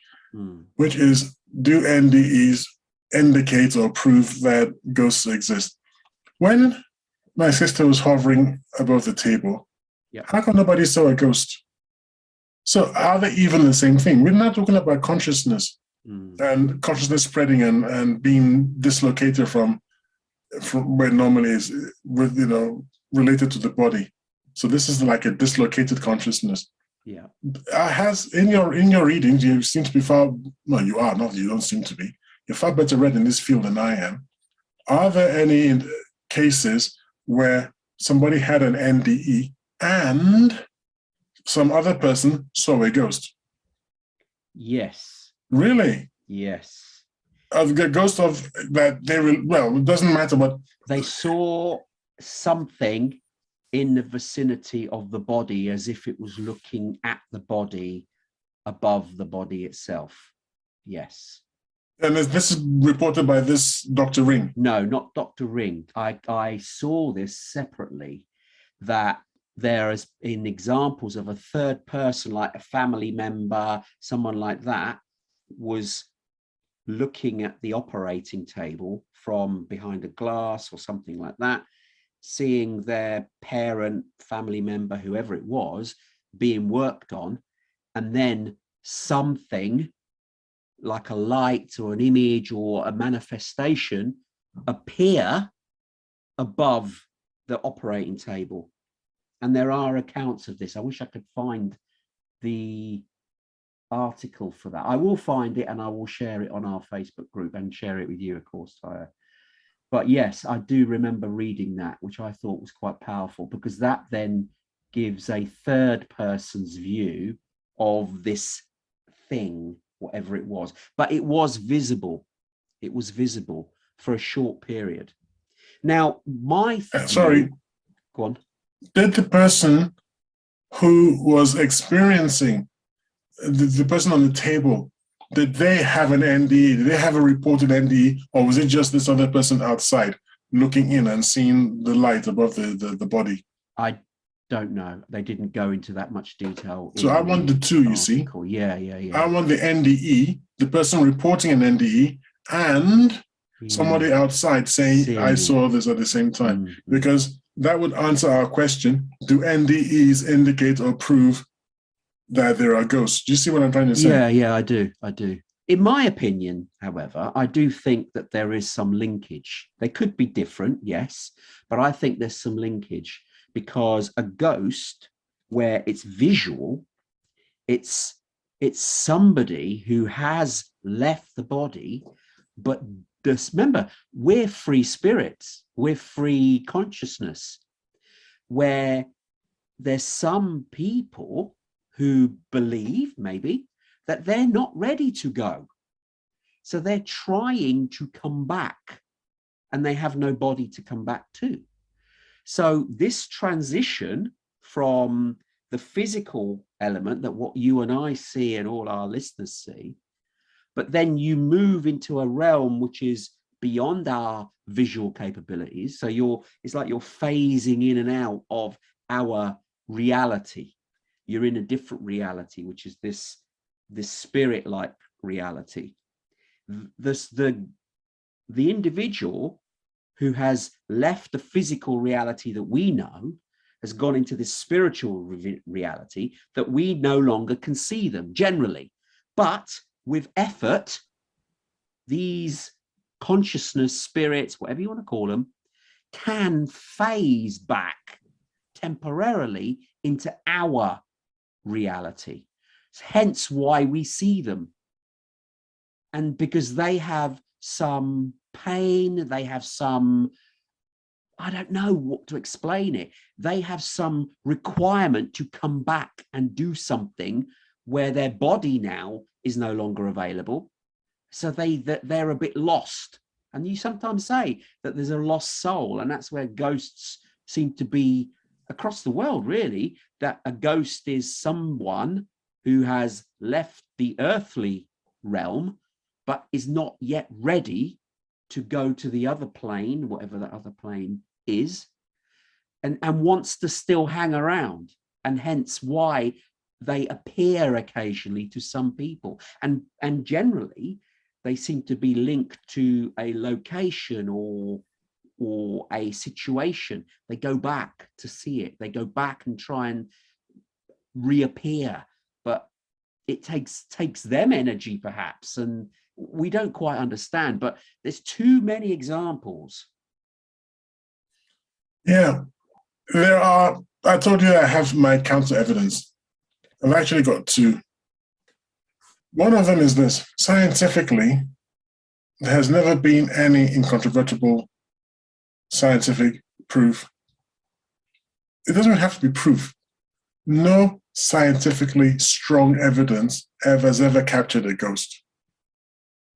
which is, do NDEs indicate or prove that ghosts exist? When my sister was hovering above the table, how come nobody saw a ghost? So are they even the same thing? We're not talking about consciousness and consciousness spreading and being dislocated from where it normally is, with, related to the body. So this is like a dislocated consciousness. Yeah. Has in your readings, you seem to be far, no, you are not, you don't seem to be. You're far better read in this field than I am. Are there any cases where somebody had an NDE and some other person saw a ghost? Yes. Really? Yes. Of the ghost of that they will, well, it doesn't matter, but they saw something in the vicinity of the body, as if it was looking at the body above the body itself. Yes. And this is reported by this Dr. Ring? No, not Dr. Ring. I saw this separately, that there is in examples of a third person, like a family member, someone like that, was looking at the operating table from behind a glass or something like that, seeing their parent, family member, whoever it was, being worked on, and then something like a light or an image or a manifestation appear above the operating table. And there are accounts of this. I wish I could find the article for that. I will find it and I will share it on our Facebook group and share it with you, of course, Tyre. But yes, I do remember reading that, which I thought was quite powerful, because that then gives a third person's view of this thing, whatever it was. But it was visible. It was visible for a short period. Now, my sorry, go on. Did the person who was experiencing the person on the table, did they have an NDE? Did they have a reported NDE, or was it just this other person outside looking in and seeing the light above the body? I don't know. They didn't go into that much detail. So I want the two, you see. Yeah. I want the NDE, the person reporting an NDE, and somebody outside saying, I saw this at the same time. Because that would answer our question, do NDEs indicate or prove that there are ghosts? Do you see what I'm trying to say? Yeah, I do. In my opinion, however, I do think that there is some linkage. They could be different, yes, but I think there's some linkage, because a ghost, where it's visual, it's somebody who has left the body, but just remember, we're free spirits, we're free consciousness, where there's some people who believe maybe that they're not ready to go. So they're trying to come back and they have no body to come back to. So this transition from the physical element, that what you and I see and all our listeners see, but then you move into a realm which is beyond our visual capabilities. So it's like you're phasing in and out of our reality. You're in a different reality, which is this spirit-like reality. The individual who has left the physical reality that we know has gone into this spiritual reality that we no longer can see them generally. But with effort, these consciousness, spirits, whatever you want to call them, can phase back temporarily into our reality. Hence why we see them. And because they have some pain, they have some, I don't know what to explain it, they have some requirement to come back and do something where their body now is no longer available. So they're a bit lost. And you sometimes say that there's a lost soul, and that's where ghosts seem to be across the world, really, that a ghost is someone who has left the earthly realm, but is not yet ready to go to the other plane, whatever that other plane is, and wants to still hang around. And hence why they appear occasionally to some people. And generally, they seem to be linked to a location or a situation. They go back to see it. They go back and try and reappear, but it takes them energy perhaps, and we don't quite understand. But there's too many examples. Yeah, there are. I told you I have my counter evidence. I've actually got two. One of them is this: scientifically, there has never been any incontrovertible scientific proof. It doesn't have to be proof. No scientifically strong evidence has ever captured a ghost.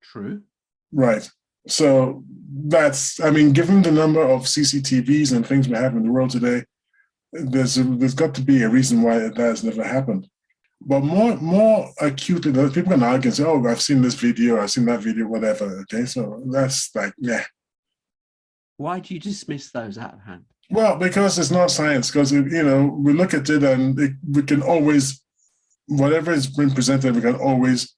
True. Right. So that's, I mean, given the number of CCTVs and things we have in the world today, there's got to be a reason why that has never happened. But more acutely, people can argue and say, oh, I've seen this video, I've seen that video, whatever. Okay, so that's like, yeah. Why do you dismiss those out of hand? Well, because it's not science, because, you know, we look at it and we can always, whatever is being presented, we can always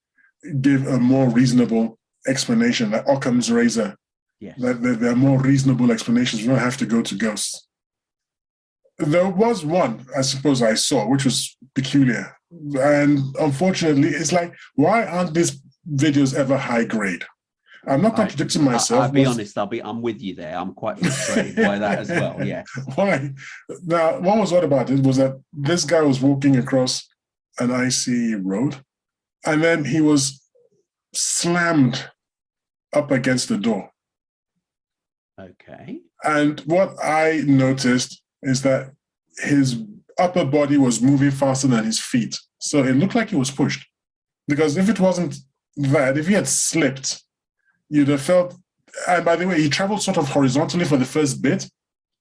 give a more reasonable explanation, like Occam's razor. Yes. That there are more reasonable explanations. We don't have to go to ghosts. There was one, I suppose, I saw, which was peculiar. And unfortunately, it's like, why aren't these videos ever high grade? I'm not contradicting myself. I'll be honest, I'm with you there. I'm quite frustrated by that as well, yes. Why? Now, what was odd about it was that this guy was walking across an icy road, and then he was slammed up against the door. Okay. And what I noticed is that his upper body was moving faster than his feet. So it looked like he was pushed. Because if it wasn't that, if he had slipped, you'd have felt, and by the way, he traveled sort of horizontally for the first bit.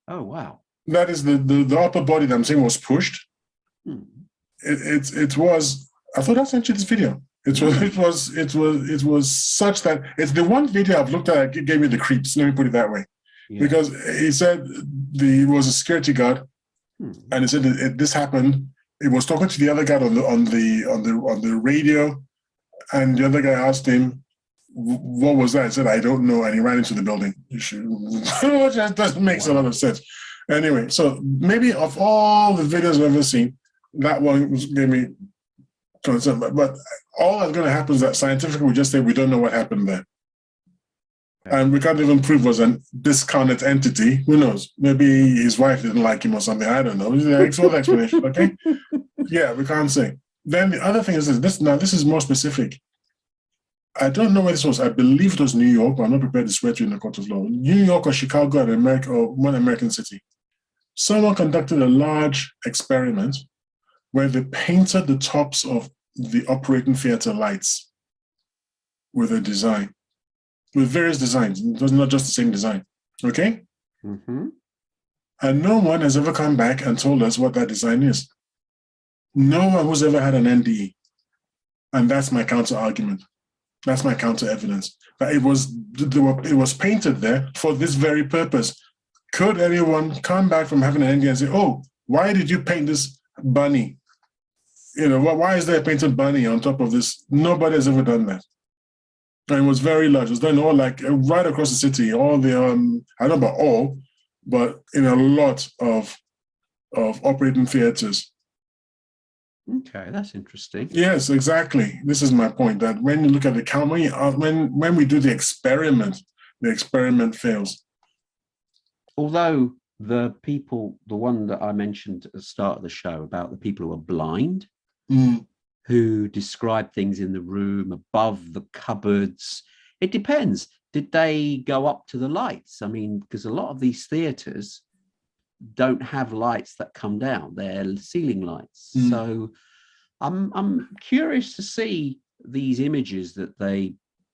Oh, wow. That is the upper body that I'm saying was pushed. Hmm. It was, I thought I sent you this video. It was such that it's the one video I've looked at that gave me the creeps. Let me put it that way. Yeah. Because he said he was a security guard, and he said this happened. He was talking to the other guy on the radio, and the other guy asked him, "What was that?" He said, "I don't know," and he ran into the building. That doesn't make a lot of sense. Anyway, so maybe of all the videos I've ever seen, that one gave me concern. But all that's going to happen is that scientifically we just say we don't know what happened there. And we can't even prove it was a discounted entity. Who knows? Maybe his wife didn't like him or something. I don't know. It's all the explanation, okay? Yeah, we can't say. Then the other thing is this. Now, this is more specific. I don't know where this was. I believe it was New York, but I'm not prepared to swear to you in the court of law. New York or Chicago or one American city. Someone conducted a large experiment where they painted the tops of the operating theater lights with a design, with various designs. It was not just the same design, okay? Mm-hmm. And no one has ever come back and told us what that design is. No one who's ever had an NDE. And that's my counter argument. That's my counter evidence. That it was painted there for this very purpose. Could anyone come back from having an NDE and say, "Oh, why did you paint this bunny? You know, why is there a painted bunny on top of this?" Nobody has ever done that. And it was very large. It was done all like right across the city. All the I don't know about all, but in a lot of operating theaters. Okay, that's interesting. Yes, exactly. This is my point. That when you look at the count, when we do the experiment fails. Although the one that I mentioned at the start of the show about the people who are blind, who describe things in the room above the cupboards, it depends. Did they go up to the lights? I mean, because a lot of these theaters don't have lights that come down; they're ceiling lights. So I'm curious to see these images that they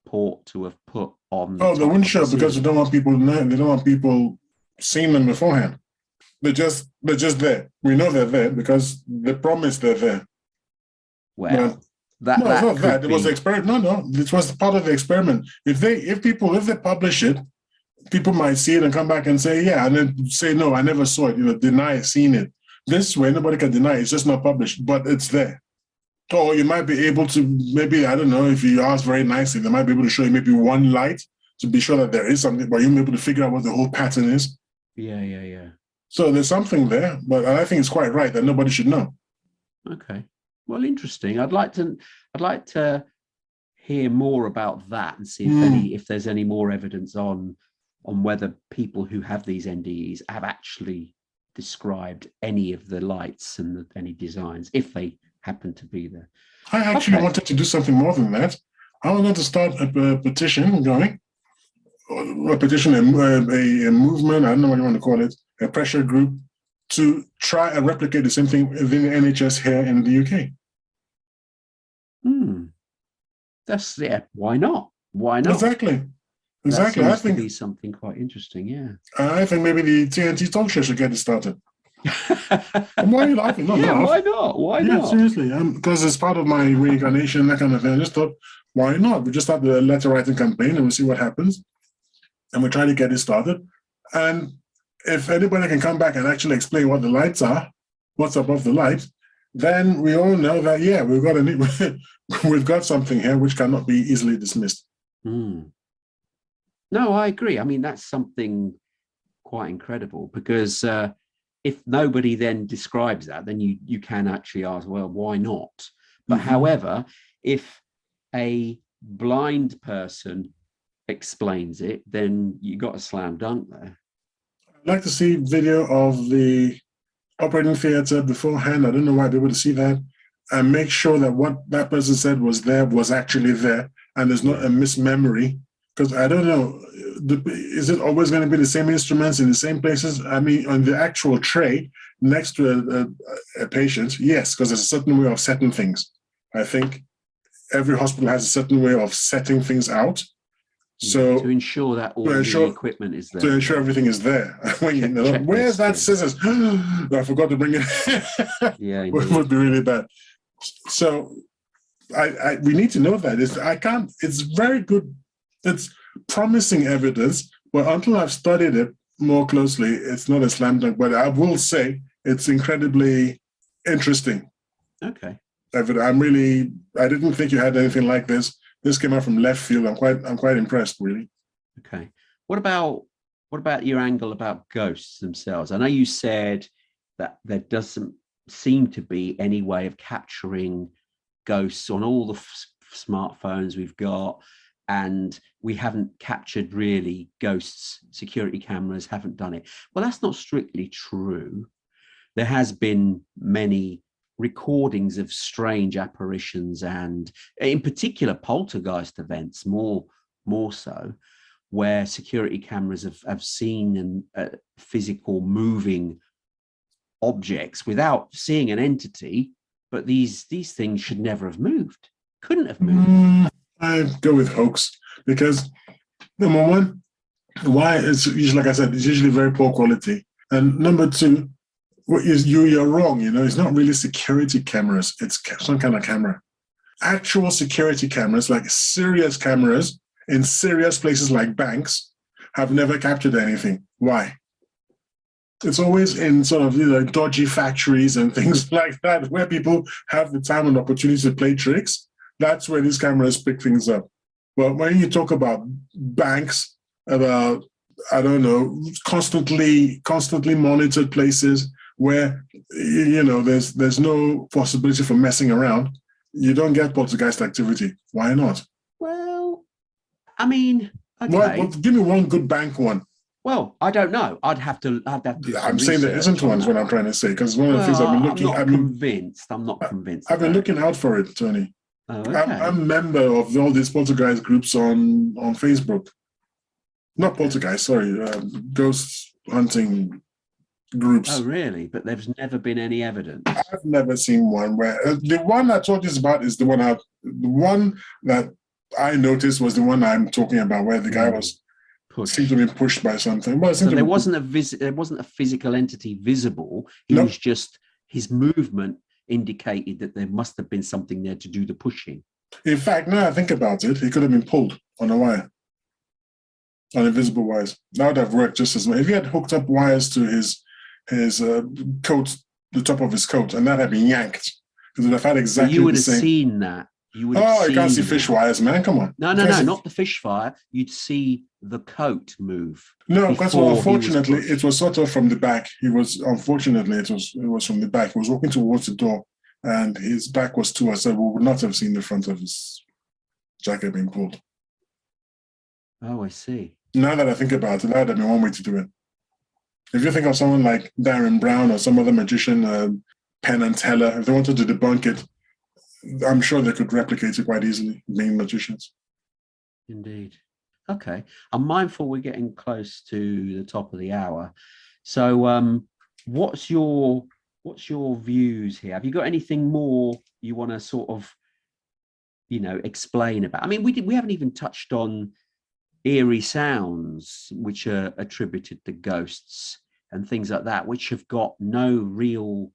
purport to have put on. They wouldn't show because they don't want people seeing them beforehand. They're just there. We know they're there because they promise they're there. Well, it's not that. It was the experiment. No, it was part of the experiment. If they publish it, people might see it and come back and say, yeah, and then say, no, I never saw it, deny seeing it. This way, nobody can deny it. It's just not published, but it's there. Or you might be able to, maybe, I don't know, if you ask very nicely, they might be able to show you maybe one light to be sure that there is something, but you'll be able to figure out what the whole pattern is. Yeah. So there's something there, but I think it's quite right that nobody should know. Okay. Well, interesting. I'd like to hear more about that and see if there's any more evidence on whether people who have these NDEs have actually described any of the lights and any designs, if they happen to be there. I actually wanted to do something more than that. I wanted to start a petition going, a petition, a movement, I don't know what you want to call it, a pressure group to try and replicate the same thing within the NHS here in the UK. Why not? Why not? Exactly. I think be something quite interesting. Yeah. I think maybe the TNT talk show should get it started. Why are you laughing? No, yeah, why not? Why not? Seriously, because it's part of my reincarnation, that kind of thing. I just thought, why not? We just start the letter writing campaign and we'll see what happens. And we're trying to get it started. And if anybody can come back and actually explain what the lights are, what's above the light, then we all know that, yeah, we've got something here which cannot be easily dismissed. No, I agree. I mean, that's something quite incredible because if nobody then describes that, then you can actually ask, well, why not? But however, if a blind person explains it, then you got a slam dunk there. I'd like to see video of the operating theater beforehand. I don't know why they would see that, and make sure that what that person said was there was actually there, and there's not a mismemory. because I don't know, is it always going to be the same instruments in the same places? I mean, on the actual tray next to a patient, yes, because there's a certain way of setting things. I think every hospital has a certain way of setting things out. So to ensure that all the equipment is there. To ensure everything is there. When you know, where's that scissors? I forgot to bring it. Yeah, it would be really bad. So we need to know that. It's very good. It's promising evidence, but until I've studied it more closely, it's not a slam dunk. But I will say it's incredibly interesting. Okay. I didn't think you had anything like this. This came out from left field. I'm quite impressed, really. Okay. What about your angle about ghosts themselves? I know you said that there doesn't seem to be any way of capturing ghosts on all the smartphones we've got, and we haven't captured really ghosts. Security cameras haven't done it. Well, that's not strictly true. There has been many recordings of strange apparitions, and in particular poltergeist events, more so, where security cameras have seen physical moving objects without seeing an entity, but these things should never have moved, couldn't have moved. I go with hoax, because number one, why it's usually, like I said, it's usually very poor quality, and number two, you're wrong. It's not really security cameras. It's some kind of camera. Actual security cameras, like serious cameras in serious places like banks, have never captured anything. Why? It's always in sort of dodgy factories and things like that, where people have the time and opportunity to play tricks. That's where these cameras pick things up. But when you talk about banks, about, I don't know, constantly monitored places where there's no possibility for messing around, you don't get poltergeist activity. Why not? Well, I mean, okay. Well, give me one good bank one. Well, I don't know. I'd have to do some I'm saying there isn't one, is what I'm trying to say, because one of the things I've been looking. I'm not convinced. I've been looking out for it, Tony. Oh, okay. I'm a member of all these poltergeist groups on Facebook. Not poltergeist, sorry, ghost hunting groups. Oh, really? But there's never been any evidence. I've never seen one where the one I told you about is the one that I noticed was the one I'm talking about, where the guy was seemed to be pushed by something. Well, so there wasn't a physical entity visible. Was just, his movement indicated that there must have been something there to do the pushing. In fact, now I think about it, he could have been pulled on a wire, on invisible wires. That would have worked just as well. If he had hooked up wires to his coat, the top of his coat, and that had been yanked, because it would have had exactly the same. You would have seen that. You can't see fish wires, man. Come on. No, not the fish fire. You'd see the coat move. No, because unfortunately, it was sort of from the back. It was from the back. He was walking towards the door, and his back was to us, so we would not have seen the front of his jacket being pulled. Oh, I see. Now that I think about it, that would have been one way to do it. If you think of someone like Darren Brown or some other magician, Penn and Teller, if they wanted to debunk it, I'm sure they could replicate it quite easily, being magicians. Indeed. Okay. I'm mindful we're getting close to the top of the hour. So what's your views here? Have you got anything more you want to sort of, explain about? I mean, we haven't even touched on eerie sounds, which are attributed to ghosts and things like that, which have got no real,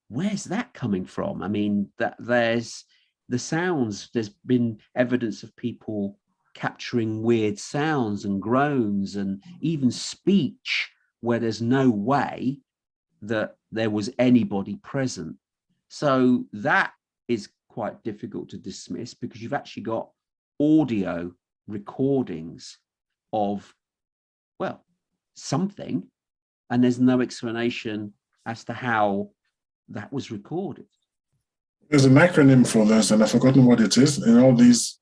where's that coming from? I mean, that there's the sounds, there's been evidence of people capturing weird sounds and groans and even speech where there's no way that there was anybody present. So that is quite difficult to dismiss, because you've actually got audio recordings of, well, something, and there's no explanation as to how that was recorded. There's an acronym for this, and I've forgotten what it is. In all these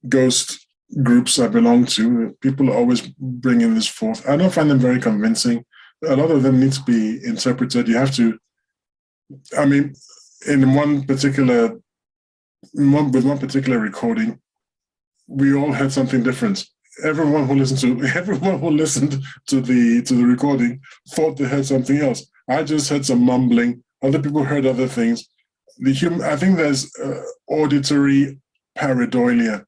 ghost groups I belong to, people are always bringing this forth. I don't find them very convincing. A lot of them need to be interpreted. You have to, I mean, with one particular recording, we all had something different. Everyone who listened to the recording thought they heard something else. I just heard some mumbling. Other people heard other things. I think there's auditory pareidolia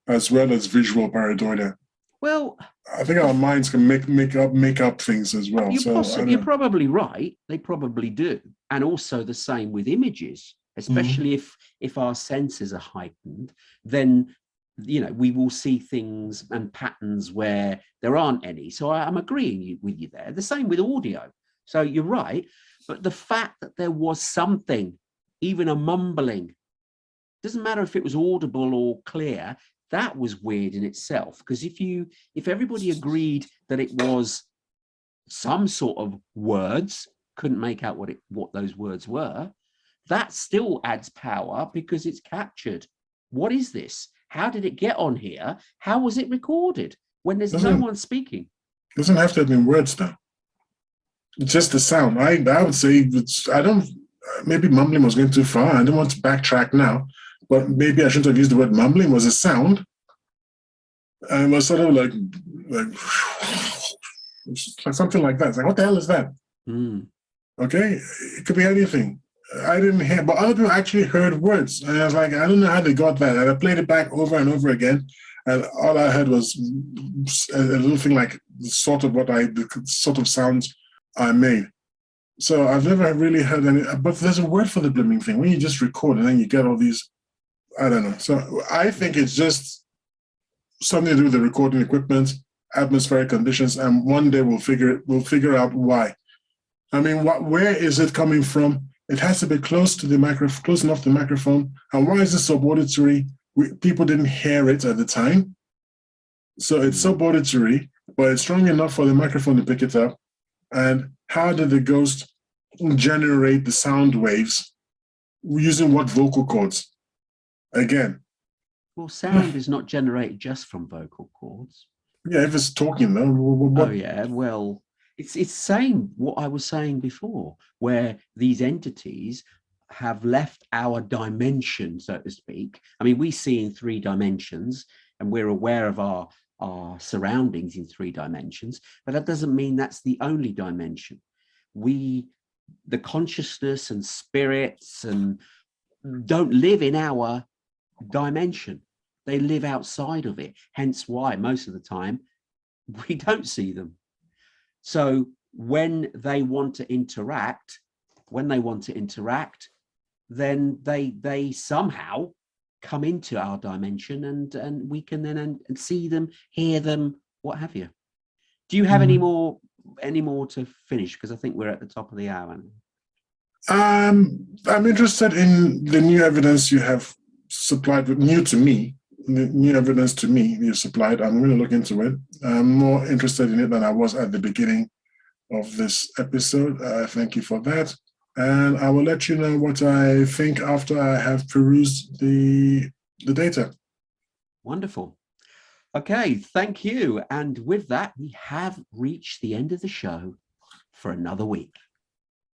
as well as visual pareidolia. Well, I think our minds can make up things as well. You're probably right. They probably do. And also the same with images, especially if our senses are heightened, then we will see things and patterns where there aren't any. So I'm agreeing with you there. The same with audio. So you're right. But the fact that there was something, even a mumbling, doesn't matter if it was audible or clear, that was weird in itself. Because if everybody agreed that it was some sort of words, couldn't make out what those words were, that still adds power because it's captured. What is this? How did it get on here? How was it recorded when there's no one speaking? It doesn't have to have been words, though. It's just the sound. I would say maybe mumbling was going too far. I don't want to backtrack now, but maybe I shouldn't have used the word mumbling. It was a sound. And it was sort of like something like that. It's like, what the hell is that? Okay, it could be anything. I didn't hear, but other people actually heard words. And I was like, I don't know how they got that. And I played it back over and over again. And all I heard was a little thing like the sort of sounds I made. So I've never really heard any, but there's a word for the blooming thing. When you just record and then you get all these, I don't know. So I think it's just something to do with the recording equipment, atmospheric conditions, and one day we'll figure out why. I mean, where is it coming from? It has to be close to the microphone, close enough to the microphone. And why is it subauditory? People didn't hear it at the time. So it's subauditory, but it's strong enough for the microphone to pick it up. And how did the ghost generate the sound waves using what vocal cords? Again. Well, sound is not generated just from vocal cords. Yeah, if it's talking though. Oh yeah, well, it's same what I was saying before, where these entities have left our dimension, so to speak. I mean, we see in 3 dimensions and we're aware of our surroundings in 3 dimensions, but that doesn't mean that's the only dimension. The consciousness and spirits and don't live in our dimension. They live outside of it. Hence why most of the time we don't see them. So when they want to interact, then they somehow come into our dimension and we can then see them, hear them, what have you. Do you have any more to finish? Because I think we're at the top of the hour. I'm interested in the new evidence you have supplied with new evidence to me you supplied. I'm going to look into it. I'm more interested in it than I was at the beginning of this episode. Thank you for that. And I will let you know what I think after I have perused the data. Wonderful. Okay, thank you. And with that, we have reached the end of the show for another week.